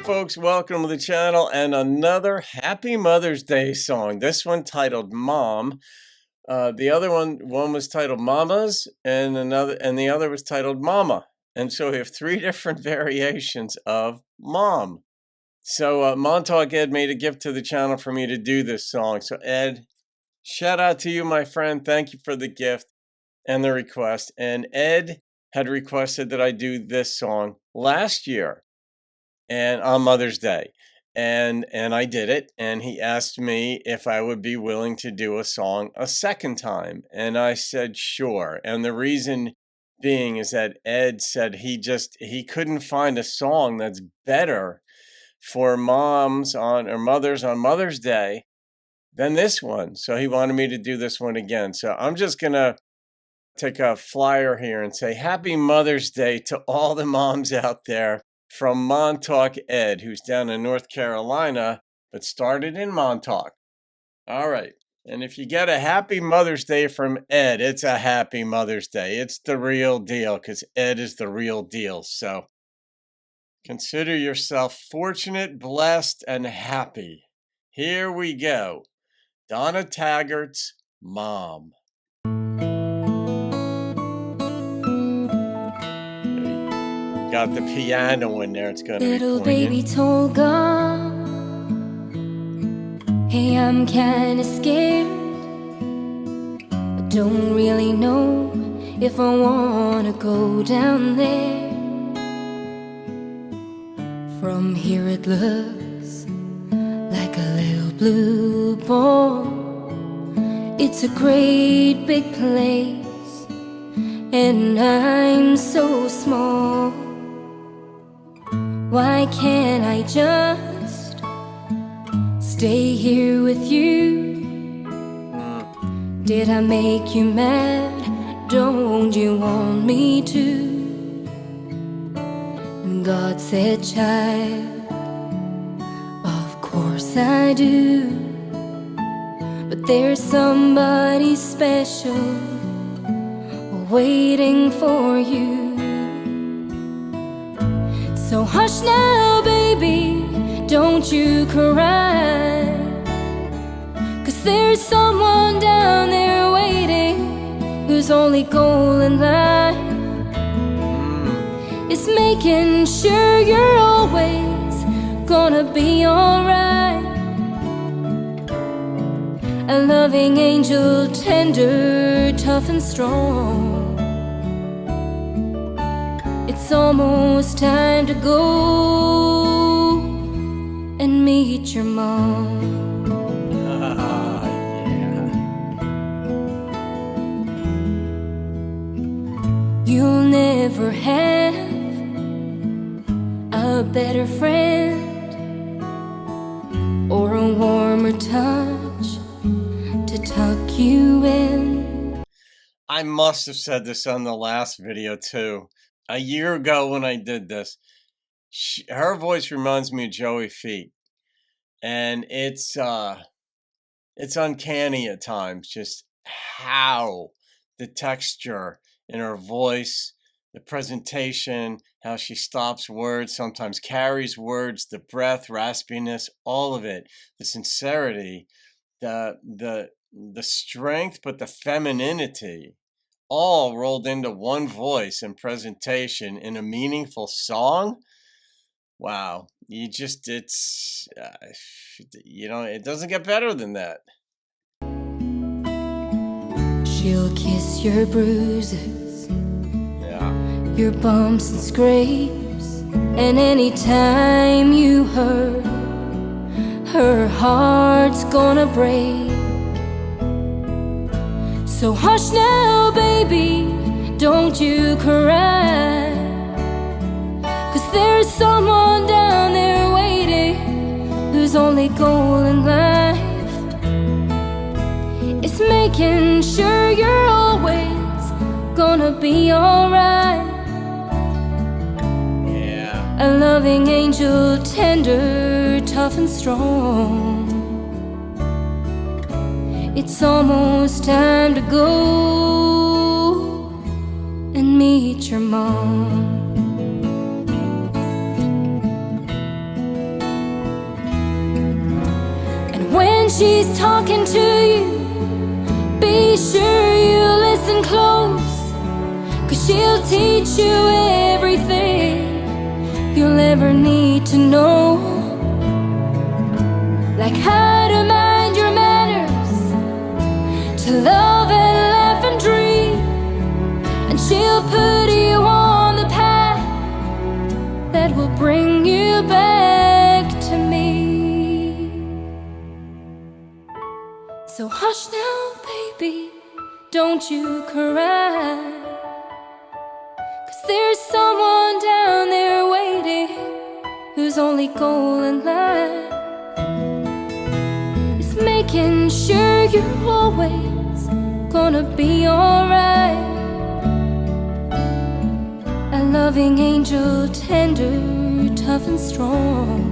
folks, welcome to the channel and another Happy Mother's Day song. This one titled Mom. The other one was titled Mamas, and the other was titled Mama. And so we have three different variations of Mom. So MontaukEd made a gift to the channel for me to do this song. So Ed, shout out to you, my friend. Thank you for the gift and the request. And Ed had requested that I do this song last year and on Mother's Day. And I did it, and he asked me if I would be willing to do a song a second time. And I said, sure. And the reason being is that Ed said he couldn't find a song that's better for mothers on Mother's Day than this one. So he wanted me to do this one again. So I'm just going to take a flyer here and say Happy Mother's Day to all the moms out there from MontaukEd, who's down in North Carolina, but started in Montauk. All right. And if you get a Happy Mother's Day from Ed, it's a Happy Mother's Day. It's the real deal because Ed is the real deal. So consider yourself fortunate, blessed, and happy. Here we go. Donna Taggart's Mom. Got the piano in there, it's gonna be Little baby told God, hey, I'm kinda scared, but don't really know if I wanna go down there. From here it looks like a little blue ball. It's a great big place, and I'm so small. Why can't I just stay here with you? Did I make you mad? Don't you want me to? And God said, child, of course I do. But there's somebody special waiting for you. So hush now, baby, don't you cry, 'cause there's someone down there waiting whose only goal in life is making sure you're always gonna be alright. A loving angel, tender, tough and strong. It's almost time to go and meet your mom. Yeah. You'll never have a better friend or a warmer touch to tuck you in. I must have said this on the last video too. A year ago when I did this, her voice reminds me of Joey Feet, and it's uncanny at times just how the texture in her voice, the presentation, how she stops words, sometimes carries words, the breath, raspiness, all of it, the sincerity, the strength, but the femininity, all rolled into one voice and presentation in a meaningful song. Wow. It doesn't get better than that. She'll kiss your bruises, Yeah. your bumps and scrapes, and anytime you hurt, her heart's gonna break. So hush now, baby, don't you cry, 'cause there's someone down there waiting whose only goal in life is making sure you're always gonna be alright. Yeah. A loving angel, tender, tough and strong. It's almost time to go and meet your mom. when she's talking to you, be sure you listen close, 'cause she'll teach you everything you'll ever need to know. Like how to mind your manners, to love and laugh and dream. And she'll put you on the path that will bring you back to me. So hush now, baby, don't you cry, 'cause there's someone down there waiting whose only goal in life is making sure you're always gonna be alright. A loving angel, tender, tough and strong.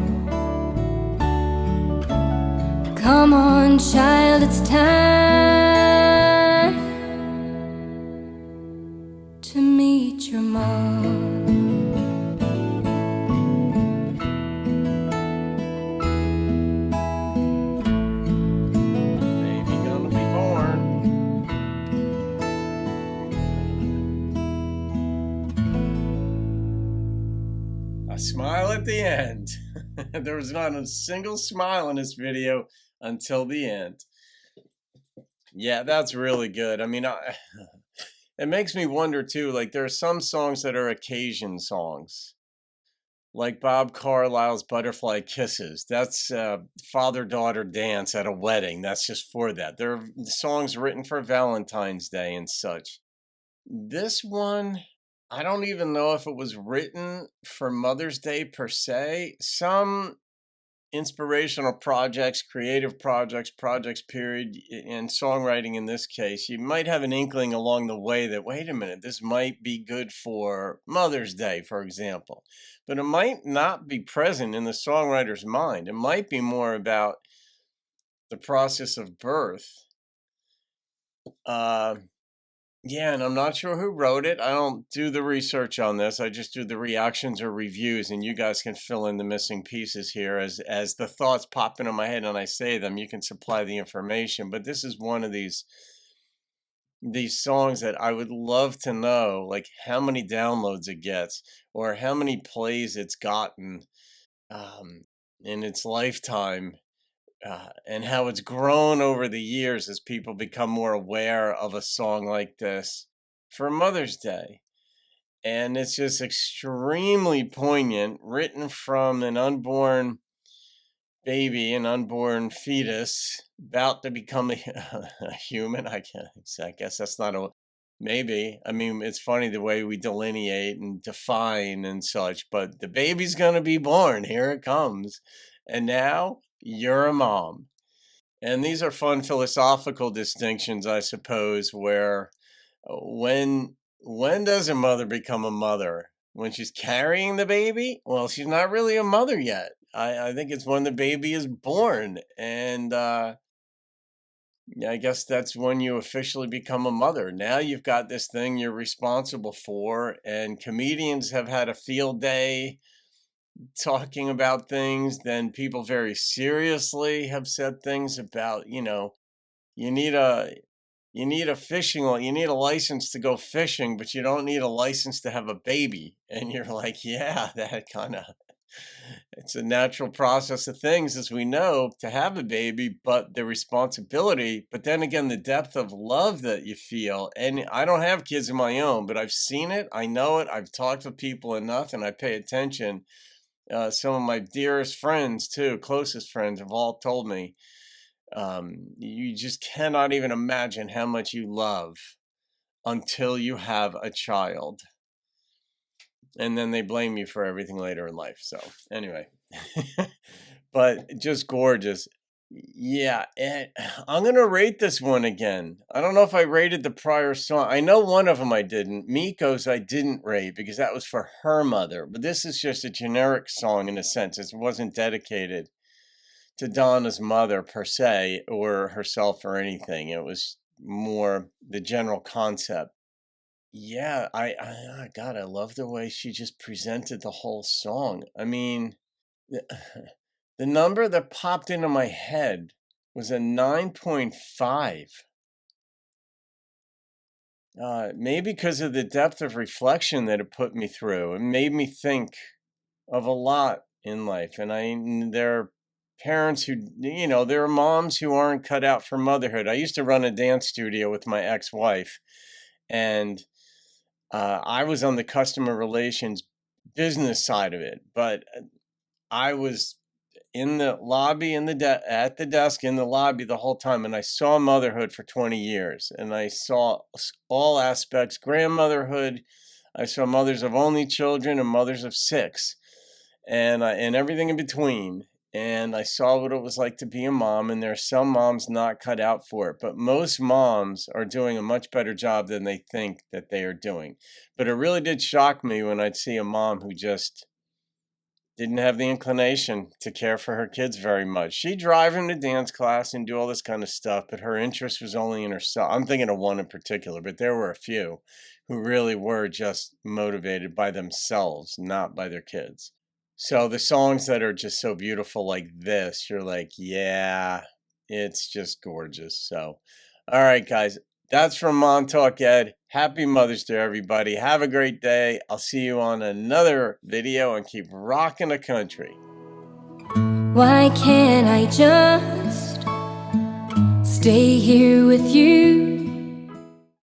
Come on, child, it's time to meet your mom. Baby gonna be born. A smile at the end. There was not a single smile in this video until the end. Yeah, that's really good. I mean, it makes me wonder too, like there are some songs that are occasion songs. Like Bob Carlyle's Butterfly Kisses. That's father-daughter dance at a wedding. That's just for that. There are songs written for Valentine's Day and such. This one, I don't even know if it was written for Mother's Day per se. Some inspirational projects, creative projects period, and songwriting in this case, you might have an inkling along the way that, wait a minute, this might be good for Mother's Day, for example. But it might not be present in the songwriter's mind. It might be more about the process of birth. Yeah, and I'm not sure who wrote it. I don't do the research on this. I just do the reactions or reviews, and you guys can fill in the missing pieces here as the thoughts pop into my head and I say them. You can supply the information. But this is one of these songs that I would love to know, like how many downloads it gets or how many plays it's gotten in its lifetime. And how it's grown over the years as people become more aware of a song like this for Mother's Day. And it's just extremely poignant, written from an unborn baby, an unborn fetus, about to become a human. I guess that's not a maybe. I mean, it's funny the way we delineate and define and such, but the baby's going to be born. Here it comes. And now you're a mom. And these are fun philosophical distinctions, I suppose, where when does a mother become a mother? When she's carrying the baby? Well, she's not really a mother yet. I think it's when the baby is born. And yeah, I guess that's when you officially become a mother. Now you've got this thing you're responsible for, and comedians have had a field day talking about things. Then people very seriously have said things about, you need a fishing, you need a license to go fishing, but you don't need a license to have a baby. And you're like, yeah, that kind of, it's a natural process of things, as we know, to have a baby, but the responsibility, but then again, the depth of love that you feel. And I don't have kids of my own, but I've seen it, I know it, I've talked to people enough, and I pay attention. Some of my dearest friends too, closest friends, have all told me, you just cannot even imagine how much you love until you have a child. And then they blame you for everything later in life. So anyway, but just gorgeous. Yeah, and I'm going to rate this one again. I don't know if I rated the prior song. I know one of them I didn't. Miko's I didn't rate because that was for her mother. But this is just a generic song in a sense. It wasn't dedicated to Donna's mother per se or herself or anything. It was more the general concept. Yeah, God, I love the way she just presented the whole song. I mean, the, the number that popped into my head was a 9.5. Maybe because of the depth of reflection that it put me through. It made me think of a lot in life. And there are parents who, there are moms who aren't cut out for motherhood. I used to run a dance studio with my ex-wife, and I was on the customer relations business side of it, but I was in the lobby, at the desk in the lobby the whole time, and I saw motherhood for 20 years, and I saw all aspects: grandmotherhood. I saw mothers of only children and mothers of 6, and everything in between. And I saw what it was like to be a mom, and there are some moms not cut out for it, but most moms are doing a much better job than they think that they are doing. But it really did shock me when I'd see a mom who just didn't have the inclination to care for her kids very much. She'd drive him to dance class and do all this kind of stuff, but her interest was only in herself. I'm thinking of one in particular, but there were a few who really were just motivated by themselves, not by their kids. So the songs that are just so beautiful like this, you're like, yeah, it's just gorgeous. So, all right, guys, that's from MontaukEd. Happy Mother's Day, everybody. Have a great day. I'll see you on another video, and keep rocking the country. Why can't I just stay here with you?